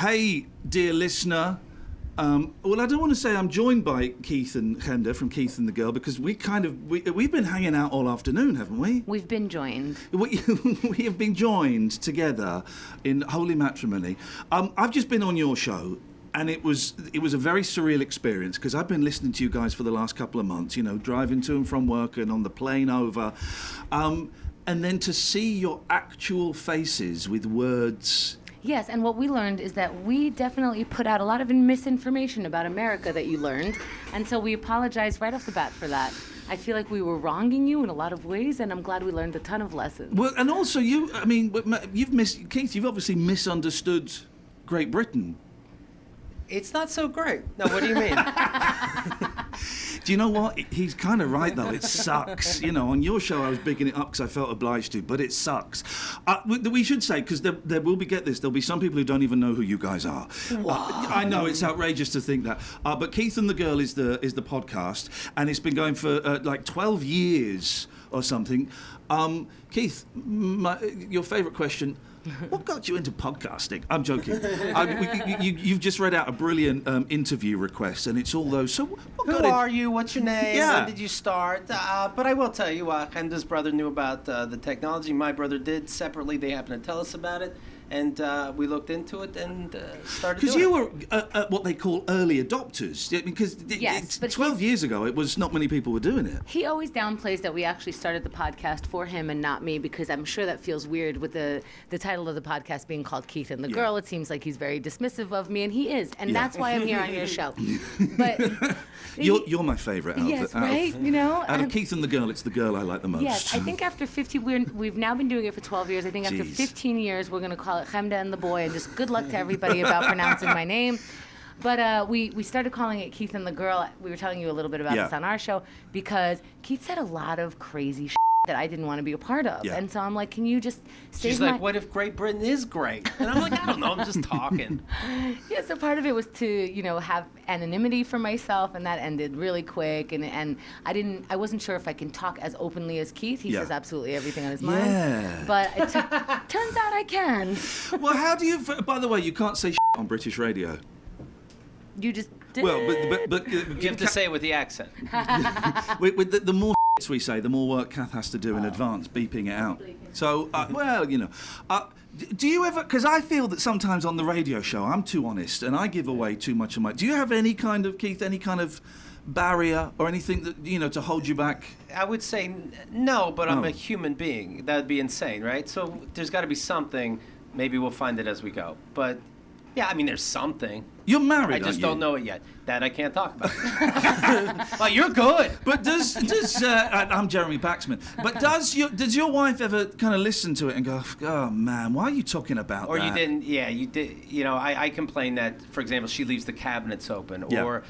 Hey, dear listener. Well, I don't want to say I'm joined by Keith and Chemda from Keith and the Girl, because we've been hanging out all afternoon, haven't we? We've been joined. We have been joined together in holy matrimony. I've just been on your show, and it was a very surreal experience, because I've been listening to you guys for the last couple of months, you know, driving to and from work and on the plane over, and then to see your actual faces with words. Yes, and what we learned is that we definitely put out a lot of misinformation about America that you learned, and so we apologize right off the bat for that. I feel like we were wronging you in a lot of ways, and I'm glad we learned a ton of lessons. Well, and also Keith, you've obviously misunderstood Great Britain. It's not so great. No, what do you mean? Do you know what? He's kind of right, though. It sucks. You know, on your show, I was bigging it up because I felt obliged to, but it sucks. We should say, because there will be, get this, there'll be some people who don't even know who you guys are. I know, it's outrageous to think that. But Keith and the Girl is the podcast, and it's been going for like 12 years or something. Keith, your favourite question... What got you into podcasting? I'm joking. You've just read out a brilliant interview request, and it's all those. So, who are you? What's your name? Yeah. When did you start? But I will tell you, Chemda's brother knew about the technology. My brother did separately. They happened to tell us about it, and we looked into it and started. Because you were what they call early adopters. Because yes, 12 years ago, it was not many people were doing it. He always downplays that we actually started the podcast for him and not me, because I'm sure that feels weird with the title of the podcast being called Keith and the Girl. It seems like he's very dismissive of me, and he is, and that's why I'm here on your show. But you're my favourite. Yes, right. You know, out of Keith and the Girl, it's the girl I like the most. Yes, I think after 15, we've now been doing it for 12 years. I think after 15 years, we're going to call it Chemda and the Boy, and just good luck to everybody about pronouncing my name. But we started calling it Keith and the Girl. We were telling you a little bit about this on our show, because Keith said a lot of crazy shit that I didn't want to be a part of. Yeah. And so I'm like, can you just save She's like, what if Great Britain is great? And I'm like, I don't know, I'm just talking. Yeah, so part of it was to, you know, have anonymity for myself, and that ended really quick. And I wasn't sure if I can talk as openly as Keith. He says absolutely everything on his mind. Yeah. But it turns out I can. Well, how do you, by the way, you can't say on British radio. You just did. Well, but you have to say it with the accent. with the more we say, the more work Kath has to do in advance, beeping it out. So, well, you know. Do you ever... Because I feel that sometimes on the radio show, I'm too honest, and I give away too much of my... Do you have any kind of, Keith, any kind of barrier or anything that, you know, to hold you back? I would say no, but I'm a human being. That would be insane, right? So there's got to be something. Maybe we'll find it as we go. But... yeah, I mean, there's something. You're married, I just don't know it yet. That I can't talk about. Well, you're good. But does I'm Jeremy Paxman. But does your wife ever kind of listen to it and go, oh man, why are you talking about or that? Or you didn't? Yeah, you did. You know, I complain that, for example, she leaves the cabinets open or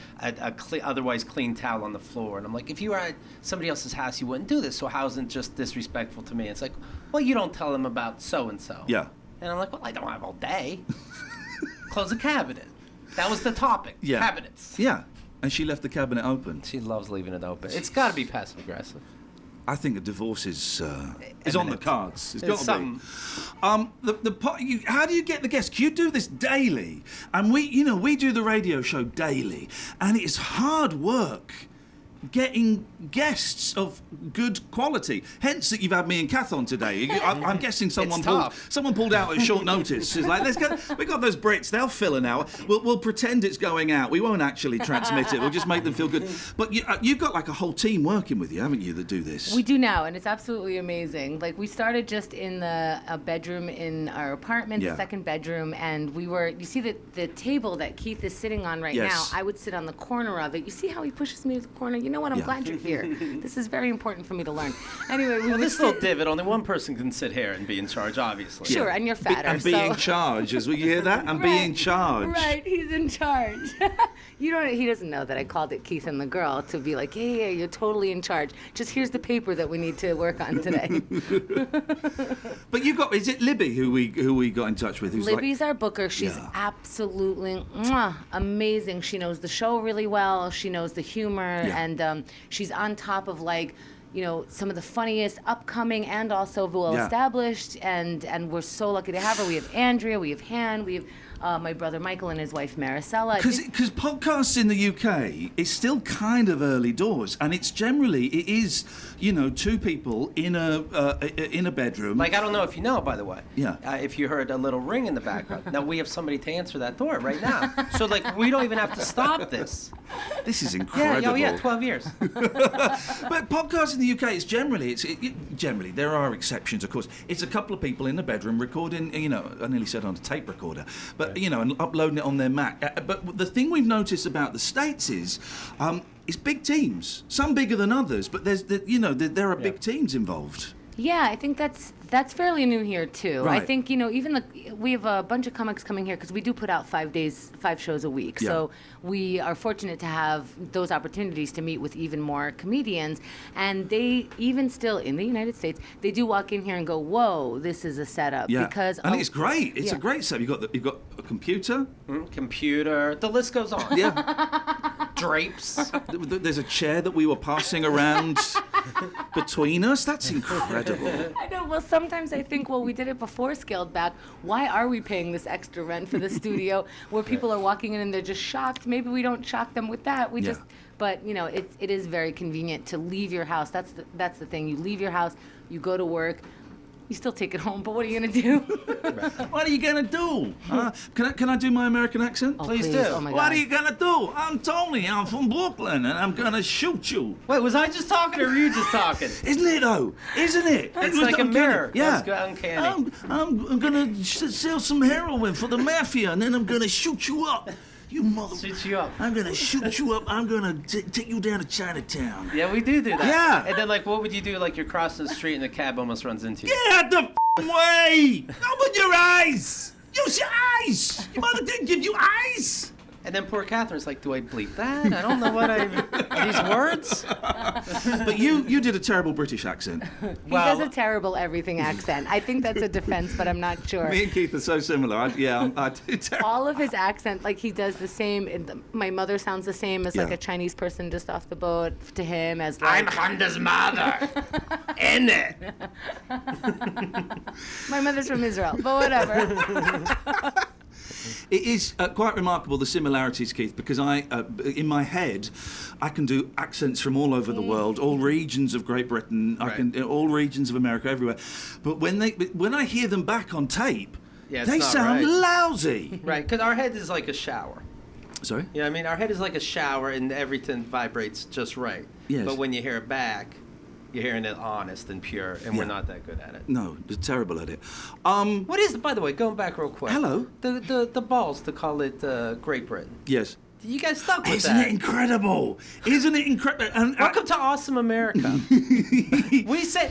otherwise clean towel on the floor, and I'm like, if you were at somebody else's house, you wouldn't do this. So how is it just disrespectful to me? It's like, well, you don't tell them about so and so. Yeah. And I'm like, well, I don't have all day. Close a cabinet. That was the topic. Yeah. Cabinets. Yeah. And she left the cabinet open. She loves leaving it open. It's got to be passive aggressive. I think a divorce is on the cards. It's got to something. be. How do you get the guests? You do this daily, and we do the radio show daily, and it's hard work getting guests of good quality. Hence that you've had me and Kath on today. I'm guessing someone pulled out at short notice. It's like, we got those Brits, they'll fill an hour. We'll pretend it's going out. We won't actually transmit it. We'll just make them feel good. But you've got like a whole team working with you, haven't you, that do this? We do now, and it's absolutely amazing. Like, we started just in a bedroom in our apartment, the second bedroom, and you see the table that Keith is sitting on right now, I would sit on the corner of it. You see how he pushes me to the corner? You know what? I'm glad you're here. This is very important for me to learn. Anyway, this little divot, only one person can sit here and be in charge, obviously. Sure, and you're fatter. And be in charge. You hear that? And be in charge. Right, he's in charge. He doesn't know that I called it Keith and the Girl to be like, hey, you're totally in charge. Just here's the paper that we need to work on today. But is it Libby who we got in touch with? Libby's our booker. She's absolutely amazing. She knows the show really well. She knows the humor, and she's on top of, like, some of the funniest upcoming and also well established, and we're so lucky to have her. We have Andrea, we have Han, we have my brother Michael and his wife Maricela. Because podcasts in the UK is still kind of early doors, and it is two people in a bedroom. Like, I don't know if you know, by the way. Yeah. If you heard a little ring in the background. Now we have somebody to answer that door right now. So like we don't even have to stop this. This is incredible. Yeah, 12 years. But podcasts in the UK is generally there are exceptions, of course. It's a couple of people in the bedroom recording. I nearly said on a tape recorder, but and uploading it on their Mac. But the thing we've noticed about the States is big teams. Some bigger than others, but there are big teams involved. Yeah, I think that's fairly new here too. Right. I think we have a bunch of comics coming here because we do put out 5 shows a week. Yeah. So we are fortunate to have those opportunities to meet with even more comedians, and they even still in the United States they do walk in here and go, "Whoa, this is a setup." Yeah, because and it's great. It's a great setup. You've got a computer. Computer. The list goes on. Yeah. Drapes. There's a chair that we were passing around between us. That's incredible. I know. Well, sometimes I think, we did it before Scaled Back. Why are we paying this extra rent for the studio where people are walking in and they're just shocked? Maybe we don't shock them with that. But it is very convenient to leave your house. That's the thing. You leave your house, you go to work. You still take it home, but what are you going to do? What are you going to do? Can I do my American accent? Oh, Please do. Oh my God. What are you going to do? I'm Tony. I'm from Brooklyn, and I'm going to shoot you. Wait, was I just talking or were you just talking? Isn't it, though? Isn't it? It's like a mirror. Yeah. That's uncanny. I'm going to sell some heroin for the mafia, and then I'm going to shoot you up. You mother... Shoot you up. I'm going to shoot you up. I'm going to take you down to Chinatown. Yeah, we do that. Yeah. And then, what would you do? Like, you're crossing the street and the cab almost runs into you. Get out the way! Open your eyes! Use your eyes! Your mother didn't give you eyes! And then poor Catherine's like, do I bleep that? I don't know what are these words? But you did a terrible British accent. He does a terrible everything accent. I think that's a defense, but I'm not sure. Me and Keith are so similar. I do terrible. All of his accent, he does the same. My mother sounds the same as a Chinese person just off the boat to him as I'm Honda's mother. In it. My mother's from Israel, but whatever. It is quite remarkable, the similarities, Keith, because in my head, I can do accents from all over the world, all regions of Great Britain, all regions of America, everywhere. But when I hear them back on tape, they sound lousy. Right, because our head is like a shower. Sorry? Yeah, I mean, our head is like a shower and everything vibrates just right. Yes. But when you hear it back, you're hearing it honest and pure, and we're not that good at it. No, they're terrible at it. What is it, by the way, going back real quick? Hello? The balls to call it Great Britain. Yes. You guys stuck with Isn't it incredible? Isn't it incredible? Welcome to awesome America. We say,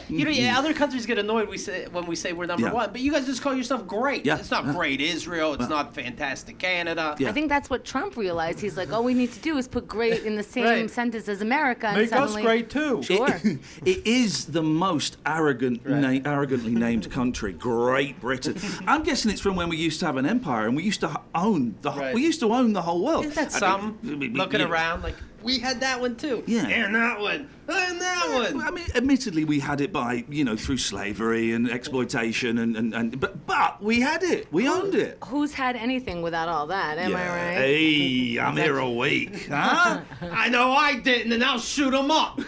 other countries get annoyed when we say we're number one, but you guys just call yourself great. Yeah. It's not great Israel. It's not fantastic Canada. Yeah. I think that's what Trump realized. He's like, all we need to do is put great in the same sentence as America. And Make suddenly, us great too. Sure. It is the most arrogantly named country, Great Britain. I'm guessing it's from when we used to have an empire and we used to own the whole world. Isn't that looking around like we had that one too? Yeah. And that one. And that one. I mean, admittedly, we had it by through slavery and exploitation, but we had it. We owned it. Who's had anything without all that? Am I right? Hey, I'm here a week, huh? I know I didn't, and I'll shoot them up.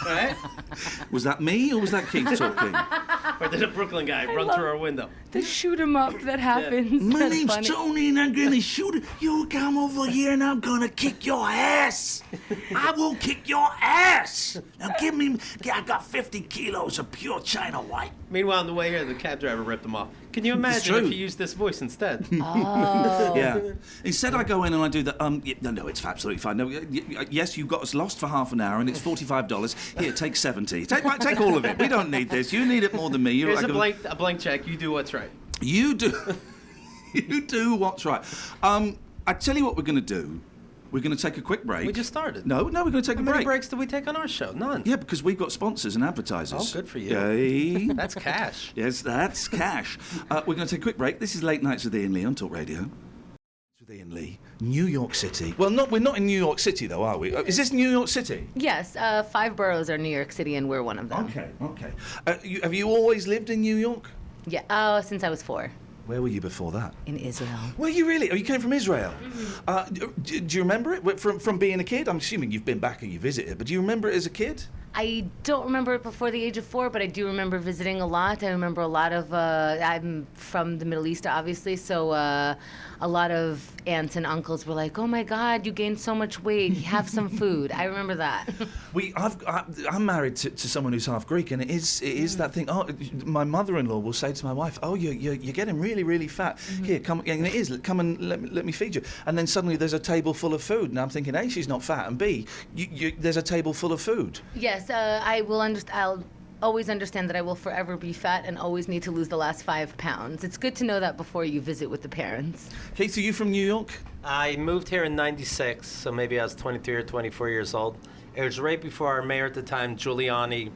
Right? Was that me or was that Keith talking? Or did a Brooklyn guy run through our window? The shoot 'em up that happens. My That's name's funny. Tony and I'm gonna shoot it. You come over here and I'm gonna kick your ass. I will kick your ass. Now give me, I got 50 kilos of pure China white. Meanwhile, on the way here, the cab driver ripped him off. Can you imagine true. if you used this voice instead? Oh. Yeah. Instead, I go in and I do the no, it's absolutely fine. No, yes, you got us lost for half an hour and it's $45. Here, take 70. Take all of it. We don't need this. You need it more than me. You're Here's like a blank check. You do what's right. You do. You do what's right. I tell you what we're going to do. We're going to take a quick break. We just started. No, we're going to take a How break. many breaks do we take on our show? None. Yeah, because we've got sponsors and advertisers. Oh, good for you. Yay. That's cash. Yes, that's cash. We're going to take a quick break. This is Late Nights with Iain Lee on Talk Radio. Iain Lee, New York City. Well, we're not in New York City, though, are we? Is this New York City? Yes, 5 boroughs are New York City, and we're one of them. Okay. Have you always lived in New York? Yeah, since I was 4. Where were you before that? In Israel. Were you really? Oh, you came from Israel? Mm-hmm. Do you remember it from being a kid? I'm assuming you've been back and you visited, but do you remember it as a kid? I don't remember it before the age of 4, but I do remember visiting a lot. I remember a lot of, I'm from the Middle East, obviously, so a lot of aunts and uncles were like, oh my God, you gained so much weight, have some food. I remember that. I'm married to someone who's half Greek, and it is that thing. Oh, my mother-in-law will say to my wife, oh, you're getting really, really fat. Here, come, and it is, come and let me feed you. And then suddenly there's a table full of food, and I'm thinking, A, she's not fat, and B, there's a table full of food. Yes, I'll always understand that I will forever be fat and always need to lose the last 5 pounds. It's good to know that before you visit with the parents. Keith, are you from New York? I moved here in '96, so maybe I was 23 or 24 years old. It was right before our mayor at the time, Giuliani,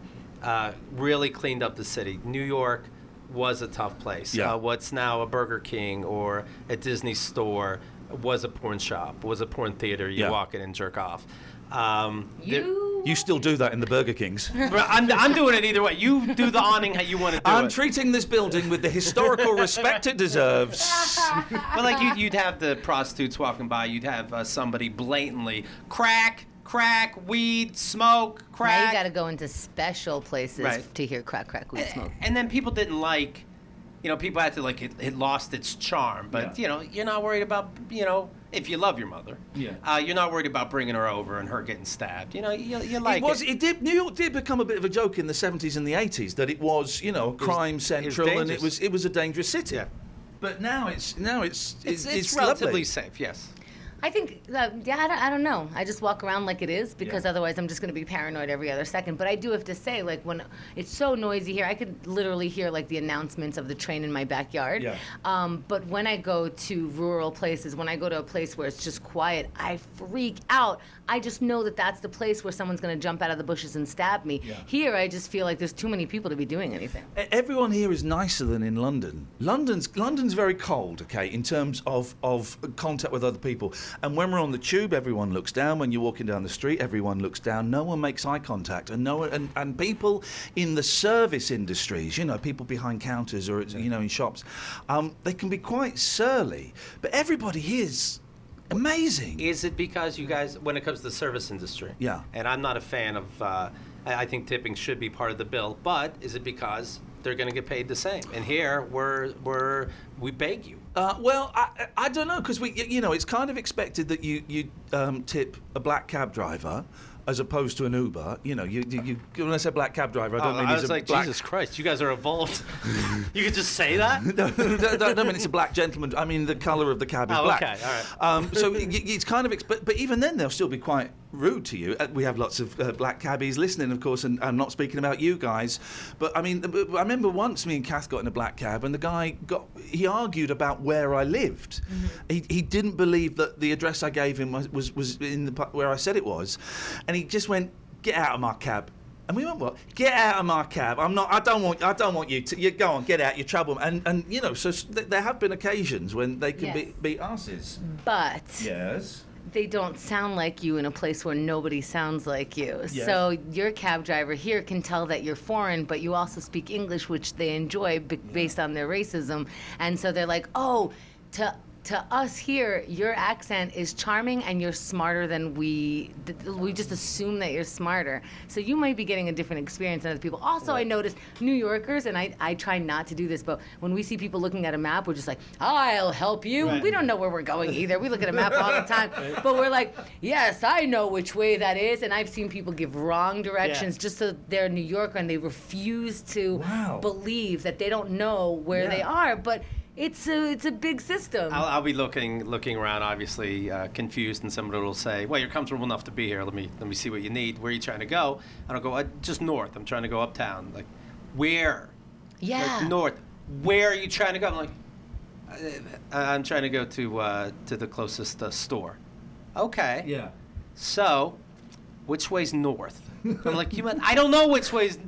really cleaned up the city. New York was a tough place. Yeah. What's now a Burger King or a Disney store was a porn shop, was a porn theater. You walk in and jerk off. You still do that in the Burger Kings. I'm doing it either way. You do the awning how you want to do it. I'm treating this building with the historical respect it deserves. But like you'd have the prostitutes walking by. You'd have somebody blatantly crack, weed, smoke, crack. Now you got to go into special places to hear crack, weed, smoke. And then people didn't like, people had to like it lost its charm. But you're not worried about if you love your mother, you're not worried about bringing her over and her getting stabbed. You like it. New York did become a bit of a joke in the 70s and the 80s that it was, crime central, and it was a dangerous city. Yeah. But now it's relatively lovely. safe. Yes. I think, I don't know. I just walk around like it is because otherwise I'm just going to be paranoid every other second. But I do have to say, like, when it's so noisy here, I could literally hear, like, the announcements of the train in my backyard. Yeah. But when I go to rural places, when I go to a place where it's just quiet, I freak out. I just know that that's the place where someone's going to jump out of the bushes and stab me. Yeah. Here, I just feel like there's too many people to be doing anything. Everyone here is nicer than in London. London's very cold, okay, in terms of contact with other people. And when we're on the tube, everyone looks down. When you're walking down the street, everyone looks down. No one makes eye contact. And people in the service industries, people behind counters or, in shops, they can be quite surly. But everybody here is amazing. Is it because you guys, when it comes to the service industry? Yeah. And I'm not a fan of, I think tipping should be part of the bill, but is it because they're going to get paid the same? And here, we beg you. Well, I don't know, because it's kind of expected that you tip a black cab driver as opposed to an Uber. When I say black cab driver, I don't mean he's a black... Jesus Christ, you guys are evolved. You could just say that? I don't mean it's a black gentleman. I mean the colour of the cab is black. Okay, all right. So it's kind of... But even then, they'll still be quite rude to you. We have lots of black cabbies listening, of course, and I'm not speaking about you guys. But, I remember once me and Kath got in a black cab, and the guy he argued about where I lived. Mm-hmm. He didn't believe that the address I gave him was in where I said it was. And he just went, "Get out of my cab." And we went, "What? Get out of my cab. I don't want you to. You go on, get out. You're trouble." And so there have been occasions when they can be asses. But yes, they don't sound like you in a place where nobody sounds like you. Yes. So your cab driver here can tell that you're foreign, but you also speak English, which they enjoy based on their racism. And so they're like, "Oh, to us here, your accent is charming and you're smarter than we just assume that you're smarter." So you might be getting a different experience than other people. Also, I noticed New Yorkers, and I try not to do this, but when we see people looking at a map, we're just like, "I'll help you." Right. We don't know where we're going either. We look at a map all the time, but we're like, "Yes, I know which way that is." And I've seen people give wrong directions just so they're New Yorker and they refuse to believe that they don't know where they are. But it's a big system. I'll be looking around, obviously confused, and somebody will say, "Well, you're comfortable enough to be here. Let me see what you need. Where are you trying to go?" And I'll go, "Just north. I'm trying to go uptown." Like, where? Yeah. Like, north. Where are you trying to go? I'm like, I'm trying to go to the closest store. Okay. Yeah. So, which way's north? I'm like, I don't know which ways.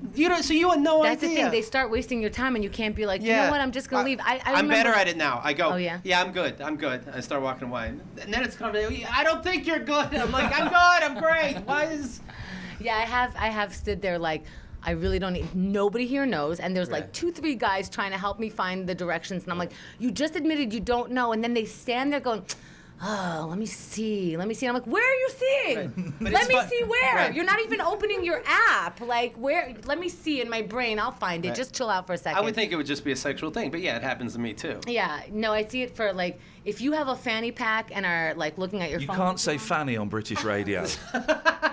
So you had no That's idea. the thing. They start wasting your time, and you can't be like, you know what? I'm just gonna leave. I'm better at it now. I go, oh, yeah? Yeah, I'm good. I start walking away, and then it's coming. I don't think you're good. I'm like, I'm good. I'm great. Why is? Yeah, I have stood there like, I really don't need, nobody here knows, and there's like 2-3 guys trying to help me find the directions, and I'm like, you just admitted you don't know, and then they stand there going, oh, let me see. And I'm like, where are you seeing? Right. Let me see where. Right. You're not even opening your app. Like, where? Let me see in my brain. I'll find it. Right. Just chill out for a second. I would think it would just be a sexual thing, but yeah, it happens to me too. Yeah, no, I see it for like, if you have a fanny pack and are like looking at your You phone. can't say fanny on British radio.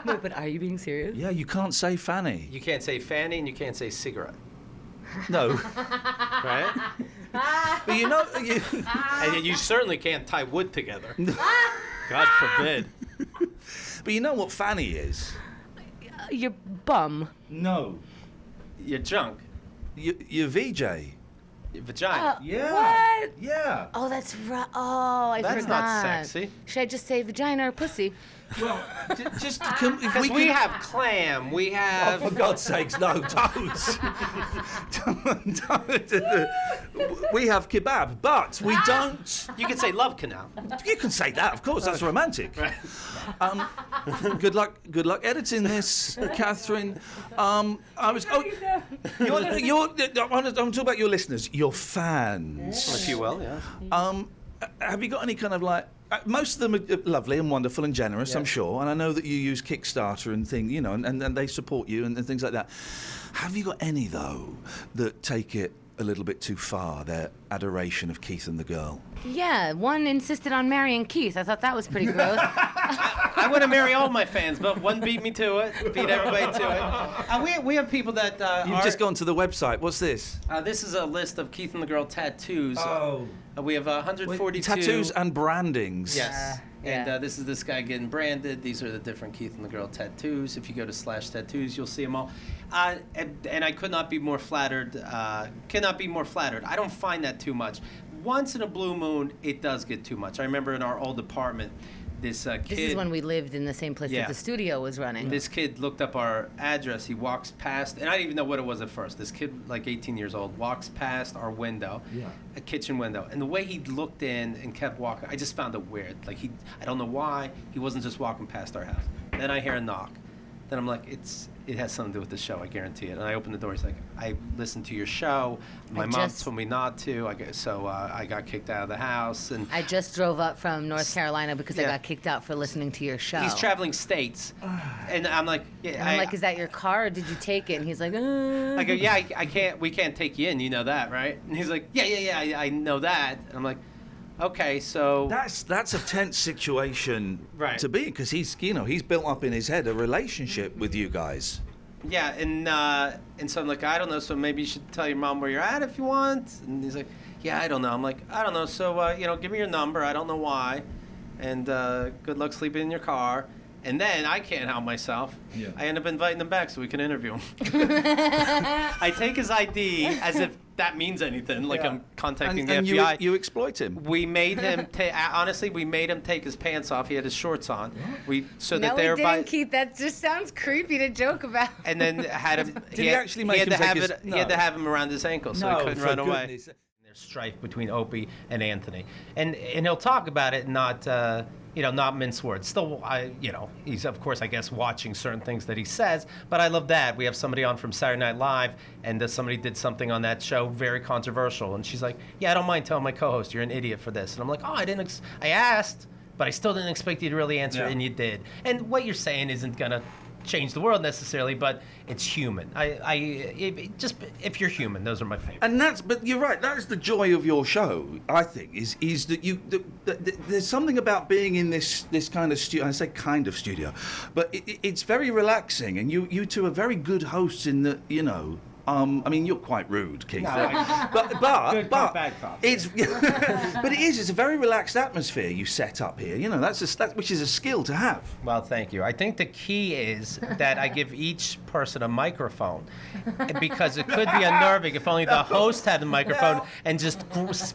Wait, but are you being serious? Yeah, you can't say fanny. You can't say fanny and you can't say cigarette, No. right? But you know, And you certainly can't tie wood together. God forbid. but you know what fanny is? Your bum. No. Your junk, Your VJ. your vagina. Yeah. What? Yeah. Oh, that's right. Oh, I That's forgot. not sexy. Should I just say vagina or pussy? Well, just if Because we can- have clam, we Oh, have. for God's sakes, no, don't. Don't. We have kebab, but we don't. You could say love canal. You can say that, of course. That's romantic. Good luck editing this, Catherine. I was. Oh, I'm talking about your listeners, your fans. If you will, yeah. Have you got any kind of like? Most of them are lovely and wonderful and generous, I'm sure. And I know that you use Kickstarter and things, you know, and they support you and things like that. Have you got any, though, that take it a little bit too far, their adoration of Keith and the girl? Yeah, one insisted on marrying Keith. I thought that was pretty gross. I want to marry all my fans, but one beat me to it, beat everybody to it. We have people that You've just gone to the website. What's this? This is a list of Keith and the Girl tattoos. Oh. We have 142 Tattoos and brandings. Yes. Yeah. And this is this guy getting branded. These are the different Keith and the Girl tattoos. If you go to /tattoos, you'll see them all. And I could not be more flattered. I don't find that too much. Once in a blue moon, it does get too much. I remember in our old apartment, this kid. This is when we lived in the same place that the studio was running. This kid looked up our address. He walks past, and I didn't even know what it was at first. This kid, like 18 years old, walks past our window, a kitchen window. And the way he looked in and kept walking, I just found it weird. Like I don't know why, he wasn't just walking past our house. Then I hear a knock. Then I'm like, it has something to do with the show, I guarantee it. And I open the door. He's like, I listened to your show. My mom told me not to. I got kicked out of the house. And I just drove up from North Carolina because I got kicked out for listening to your show. he's traveling states. And I'm like, And I'm like, is that your car or did you take it? And he's like, I go, yeah, I can't. We can't take you in. You know that, right? And he's like, yeah, I know that. And I'm like, okay, so That's a tense situation to be in because he's built up in his head a relationship with you guys. yeah, and so I'm like, I don't know. So maybe you should tell your mom where you're at if you want. And he's like, yeah, I don't know. I'm like, I don't know. So give me your number. I don't know why. And good luck sleeping in your car. And then I can't help myself. Yeah. I end up inviting him back so we can interview him. I take his ID as if that means anything, like I'm contacting the FBI. You exploit him. We made him honestly, we made him take his pants off. He had his shorts on. No, we didn't, Keith. That just sounds creepy to joke about. And then had him. Did he actually make him take his? He had to have him around his ankle so he couldn't run away. Goodness. There's strife between Opie and Anthony, and he'll talk about it, not mince words. Still, he's of course, I guess, watching certain things that he says. But I love that we have somebody on from Saturday Night Live, and somebody did something on that show very controversial, and she's like, "Yeah, I don't mind telling my co-host you're an idiot for this," and I'm like, "Oh, I asked, but I still didn't expect you to really answer, and you did." And what you're saying isn't gonna change the world necessarily, but it's human. If you're human, those are my favorite. And but you're right. That is the joy of your show. I think is that there's something about being in this kind of studio. I say kind of studio, but it's very relaxing. And you two are very good hosts in that I mean, you're quite rude, Keith. No, but Good cop, but bad cop. it's but it is. It's a very relaxed atmosphere you set up here. You know, which is a skill to have. Well, thank you. I think the key is that I give each person a microphone because it could be unnerving if only the host had a microphone and just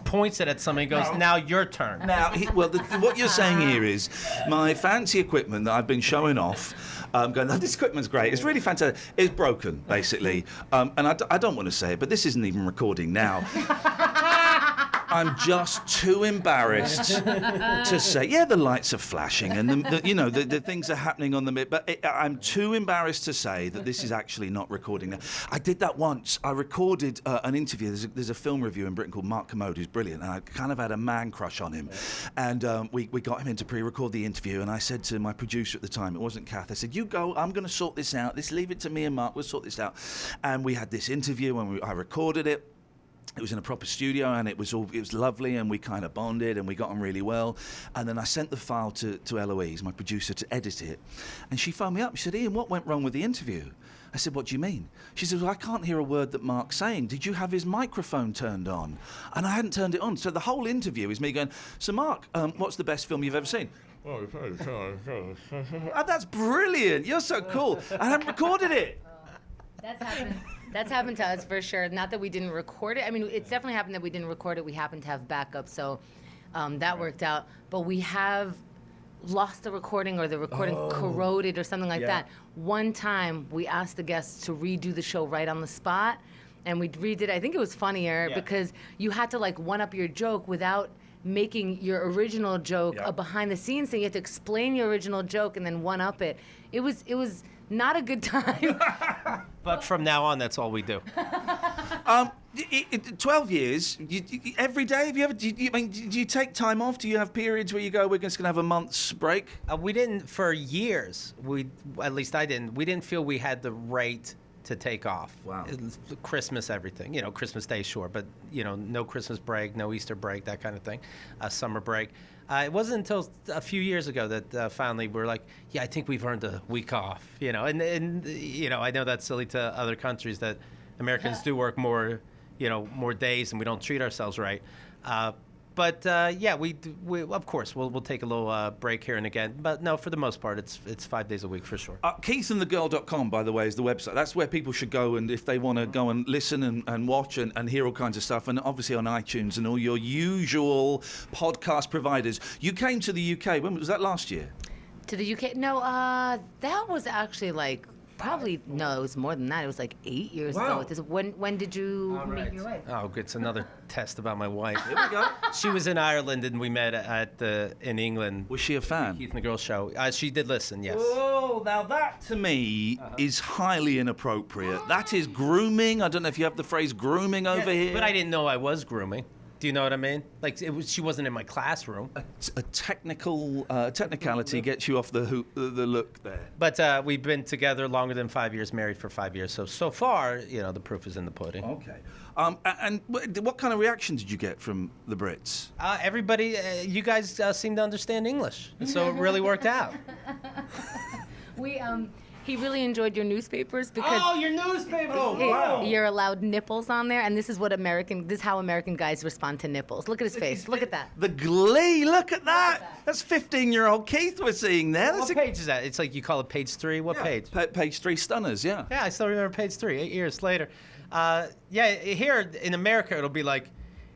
points it at somebody and goes, now your turn. Now, what you're saying here is my fancy equipment that I've been showing off. Going, this equipment's great. It's really fantastic. It's broken, basically. And I don't want to say it, but this isn't even recording now. I'm just too embarrassed to say, yeah, the lights are flashing and the things are happening on the mid, but I'm too embarrassed to say that this is actually not recording now. I did that once. I recorded an interview. There's a film reviewer in Britain called Mark Commode, who's brilliant, and I kind of had a man crush on him. And we got him in to pre-record the interview, and I said to my producer at the time, it wasn't Kath, I said, you go, I'm going to sort this out. Leave it to me and Mark, we'll sort this out. And we had this interview, and I recorded it. It was in a proper studio, and it was lovely, and we kind of bonded, and we got on really well. And then I sent the file to Eloise, my producer, to edit it. And she phoned me up. She said, Iain, what went wrong with the interview? I said, what do you mean? She said, well, I can't hear a word that Mark's saying. Did you have his microphone turned on? And I hadn't turned it on. So the whole interview is me going, so Mark, what's the best film you've ever seen? Oh, that's brilliant. You're so cool. I haven't recorded it. That's happened. That's happened to us for sure. Not that we didn't record it. I mean, it's definitely happened that we didn't record it. We happened to have backup, so that worked out. But we have lost the recording, or the recording corroded or something like that. One time, we asked the guests to redo the show right on the spot, and we redid. I think it was funnier because you had to like one up your joke without making your original joke a behind-the-scenes thing. You had to explain your original joke and then one up it. It was not a good time. But from now on, that's all we do. 12 years, every day. Have you ever? Do you take time off? Do you have periods where you go, we're just going to have a month's break? We didn't for years. At least I didn't. We didn't feel we had the right to take off. Wow. Christmas, everything. Christmas Day, sure, but no Christmas break, no Easter break, that kind of thing. Summer break. It wasn't until a few years ago that finally we're like, yeah, I think we've earned a week off. And I know that's silly to other countries that Americans do work more, more days, and we don't treat ourselves right. But we of course we'll take a little break here and again. But no, for the most part, it's 5 days a week for sure. KeithAndTheGirl.com, by the way, is the website. That's where people should go, and if they want to go and listen and watch and hear all kinds of stuff, and obviously on iTunes and all your usual podcast providers. You came to the UK. When was that? Last year? To the UK? No, that was actually like. Probably, no, it was more than that. It was like 8 years ago. When did you meet your wife? Oh, it's another test about my wife. Here we go. She was in Ireland, and we met in England. Was she a fan? Keith and the Girl show. She did listen, yes. Oh, now that to me is highly inappropriate. That is grooming. I don't know if you have the phrase grooming over here. But I didn't know I was grooming. Do you know what I mean? Like she wasn't in my classroom. A technicality gets you off the look there. But we've been together longer than 5 years, married for 5 years. So far, the proof is in the pudding. Okay. And what kind of reaction did you get from the Brits? Everybody, you guys seem to understand English, so it really worked out. He really enjoyed your newspapers because your newspapers! Oh, wow. You're allowed nipples on there, and this is how American guys respond to nipples. Look at his face. Look at that. The glee. Look at that. That's 15-year-old Keith we're seeing there. What page is that? It's like you call it page 3. What page? Page 3 stunners, yeah. Yeah, I still remember page 3, 8 years later. Here in America, it'll be like,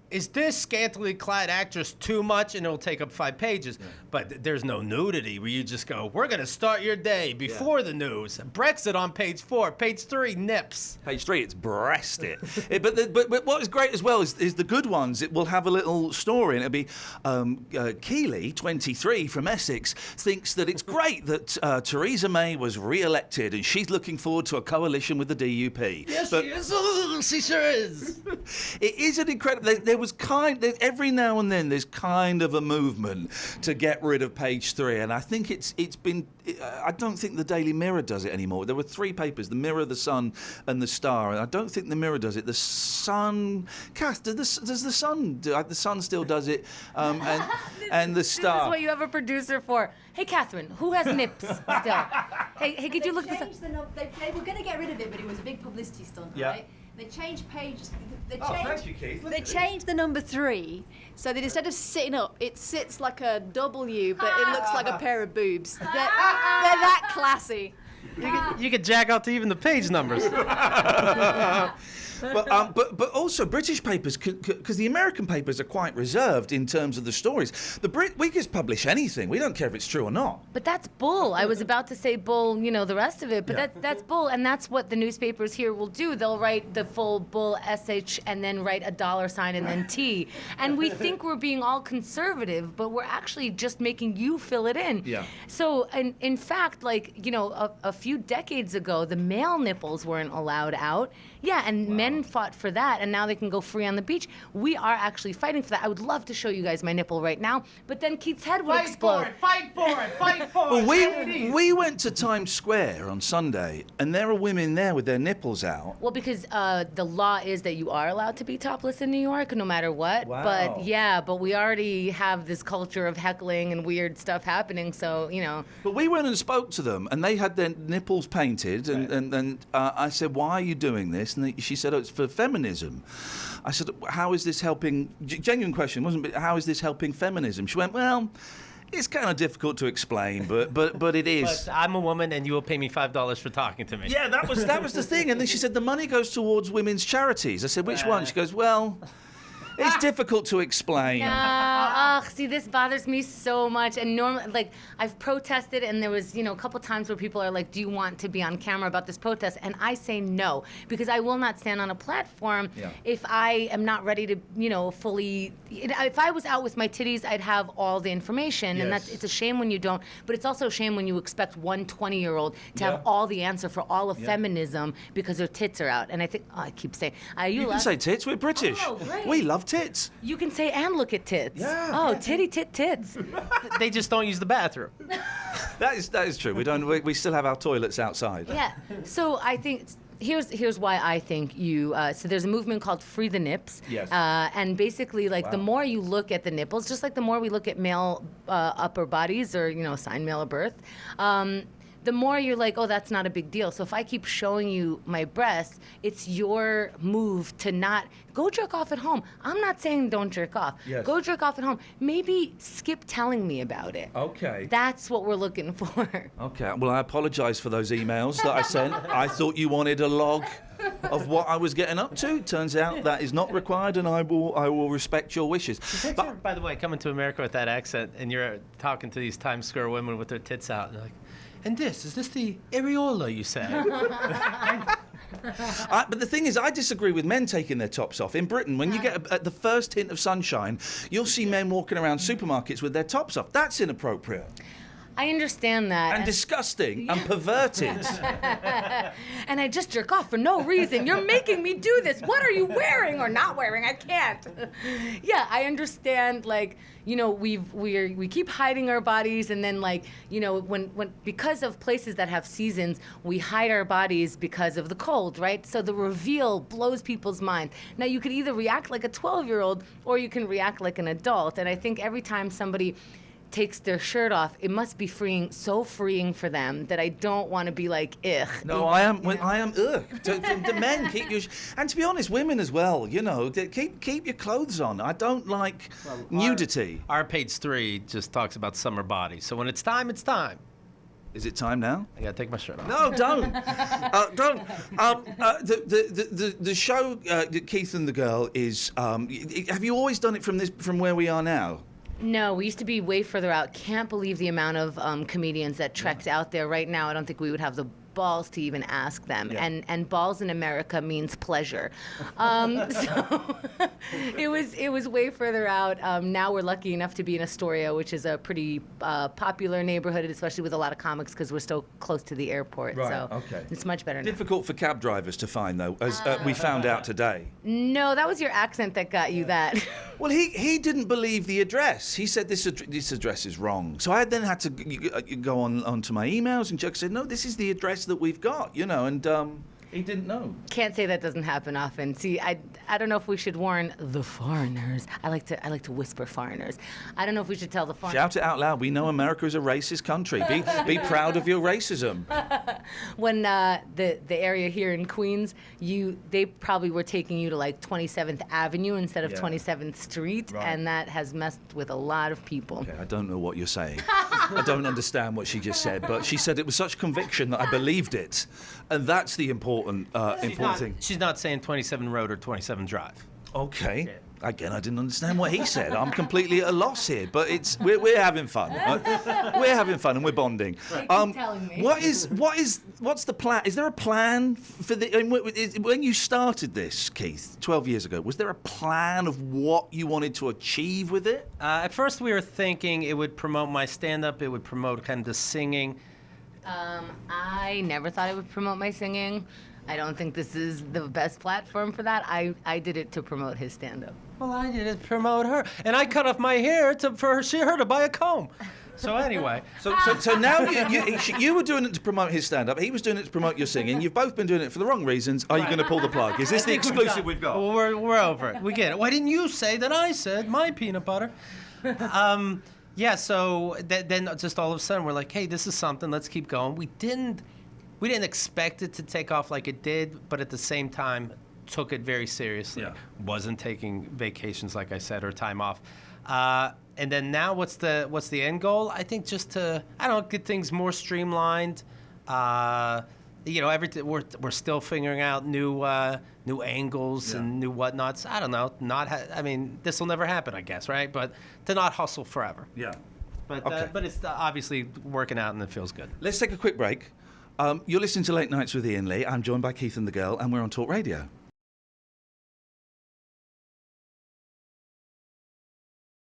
is this scantily clad actress too much? And it'll take up 5 pages. Yeah. But there's no nudity where you just go, we're going to start your day before the news. Brexit on page 4. Page 3, nips. Page 3, it's breasted. But what is great as well is the good ones. It will have a little story, and it'll be Keeley, 23, from Essex, thinks that it's great that Theresa May was re-elected, and she's looking forward to a coalition with the DUP. Yes, she is. Oh, she sure is. It is an incredible... every now and then there's kind of a movement to get rid of page 3, and I think it's been. I don't think the Daily Mirror does it anymore. There were 3 papers: the Mirror, the Sun, and the Star. And I don't think the Mirror does it. The Sun, Kath, does the Sun do? The Sun still does it, and the Star. This is what you have a producer for. Hey, Catherine, who has nips still? Hey, could you look this up? They were going to get rid of it, but it was a big publicity stunt, right? They changed pages. Thank you, Keith. They changed the number 3, so that instead of sitting up, it sits like a W, but it looks like a pair of boobs. They're that classy. You could jack out to even the page numbers. But also British papers, because the American papers are quite reserved in terms of the stories. We just publish anything. We don't care if it's true or not. But that's bull. I was about to say bull, the rest of it, but that's bull, and that's what the newspapers here will do. They'll write the full bull SH and then write a $ and then T. And we think we're being all conservative, but we're actually just making you fill it in. Yeah. So, in fact, a few decades ago, the male nipples weren't allowed out. Yeah, and men fought for that, and now they can go free on the beach. We are actually fighting for that. I would love to show you guys my nipple right now, but then Keith's head would explode. Fight for it! Well, we went to Times Square on Sunday, and there are women there with their nipples out. Well, because the law is that you are allowed to be topless in New York, no matter what. Wow. But we already have this culture of heckling and weird stuff happening, so, But we went and spoke to them, and they had their nipples painted, and I said, why are you doing this? And she said, oh, it's for feminism. I said, how is this helping? Genuine question, wasn't it? How is this helping feminism? She went, well, it's kind of difficult to explain, but it is. But I'm a woman, and you will pay me $5 for talking to me. Yeah, that was the thing. And then she said, the money goes towards women's charities. I said, which one? She goes, well, it's difficult to explain. See, this bothers me so much. And normally, I've protested, and there was, a couple times where people are like, do you want to be on camera about this protest? And I say no, because I will not stand on a platform if I am not ready to, fully. If I was out with my titties, I'd have all the information. Yes. And it's a shame when you don't, but it's also a shame when you expect one 20-year-old to have all the answer for all of feminism because her tits are out. And I think, I keep saying, you can say tits, we're British. Oh, great. We love tits. You can say and look at tits. Yeah. Oh, tits. They just don't use the bathroom. That is true. We still have our toilets outside. Yeah. So I think here's why I think you. So there's a movement called Free the Nips. Yes. And basically, the more you look at the nipples, just like the more we look at male upper bodies or assigned male at birth. The more you're like, oh, that's not a big deal. So if I keep showing you my breasts, it's your move to not go jerk off at home. I'm not saying don't jerk off. Yes. Go jerk off at home. Maybe skip telling me about it. Okay. That's what we're looking for. Okay. Well, I apologise for those emails that I sent. I thought you wanted a log of what I was getting up to. Turns out that is not required, and I will respect your wishes. But, by the way, coming to America with that accent, and you're talking to these Times Square women with their tits out, and they're like, and is this the areola you said? But the thing is, I disagree with men taking their tops off. In Britain, when you get at the first hint of sunshine, you'll see men walking around supermarkets with their tops off. That's inappropriate. I understand that. And disgusting and perverted. And I just jerk off for no reason. You're making me do this. What are you wearing or not wearing? I can't. Yeah, I understand. We keep hiding our bodies, and then when because of places that have seasons, we hide our bodies because of the cold, right? So the reveal blows people's minds. Now you could either react like a 12-year-old or you can react like an adult. And I think every time somebody takes their shirt off, it must be freeing for them that I don't want to be like, ugh. No, I am ugh. The men, keep your... And to be honest, women as well, keep your clothes on. I don't like nudity. Our page 3 just talks about summer bodies. So when it's time, it's time. Is it time now? I gotta take my shirt off. No, don't. Don't. The show, Keith and the Girl, is... have you always done it from where we are now? No, we used to be way further out. Can't believe the amount of comedians that trekked out there. Right now, I don't think we would have the balls to even ask them. Yeah. And balls in America means pleasure. So it was way further out. Now we're lucky enough to be in Astoria, which is a pretty popular neighborhood, especially with a lot of comics because we're so close to the airport. Right, so okay. It's much better now. Difficult for cab drivers to find, though, as we found out today. No, that was your accent that got you that. Well, he didn't believe the address. He said this address is wrong. So I then had to go onto my emails and check. Said, no, this is the address that we've got, and He didn't know. Can't say that doesn't happen often. See, I don't know if we should warn the foreigners. I like to whisper foreigners. I don't know if we should tell the foreigners. Shout it out loud. We know America is a racist country. Be proud of your racism. When the area here in Queens, they probably were taking you to like 27th Avenue instead of 27th Street, and that has messed with a lot of people. Okay, I don't know what you're saying. I don't understand what she just said, but she said it with such conviction that I believed it, and that's the important thing. She's not saying 27 Road or 27 Drive. Okay. Yeah. Again, I didn't understand what he said. I'm completely at a loss here, but we're having fun. We're having fun and we're bonding. Keep telling me. What's the plan? Is there a plan for when you started this, Keith, 12 years ago? Was there a plan of what you wanted to achieve with it? At first, we were thinking it would promote my stand-up. It would promote kind of the singing. I never thought it would promote my singing. I don't think this is the best platform for that. I did it to promote his stand-up. Well, I did it to promote her, and I cut off my hair for her to buy a comb. So anyway, so now you were doing it to promote his stand-up. He was doing it to promote your singing. You've both been doing it for the wrong reasons. Are you going to pull the plug? Is this the exclusive we've got? Well, we're over it. We get it. Why didn't you say that I said my peanut butter? Yeah. So then just all of a sudden we're like, hey, this is something. Let's keep going. We didn't expect it to take off like it did, but at the same time, took it very seriously. Yeah. Wasn't taking vacations, like I said, or time off. And then now, what's the end goal? I think just to get things more streamlined. Everything we're still figuring out new angles and new whatnots. I don't know. This will never happen, I guess, right? But to not hustle forever. Yeah. But Okay. But it's obviously working out and it feels good. Let's take a quick break. You're listening to Late Nights with Iain Lee. I'm joined by Keith and the Girl, and we're on Talk Radio.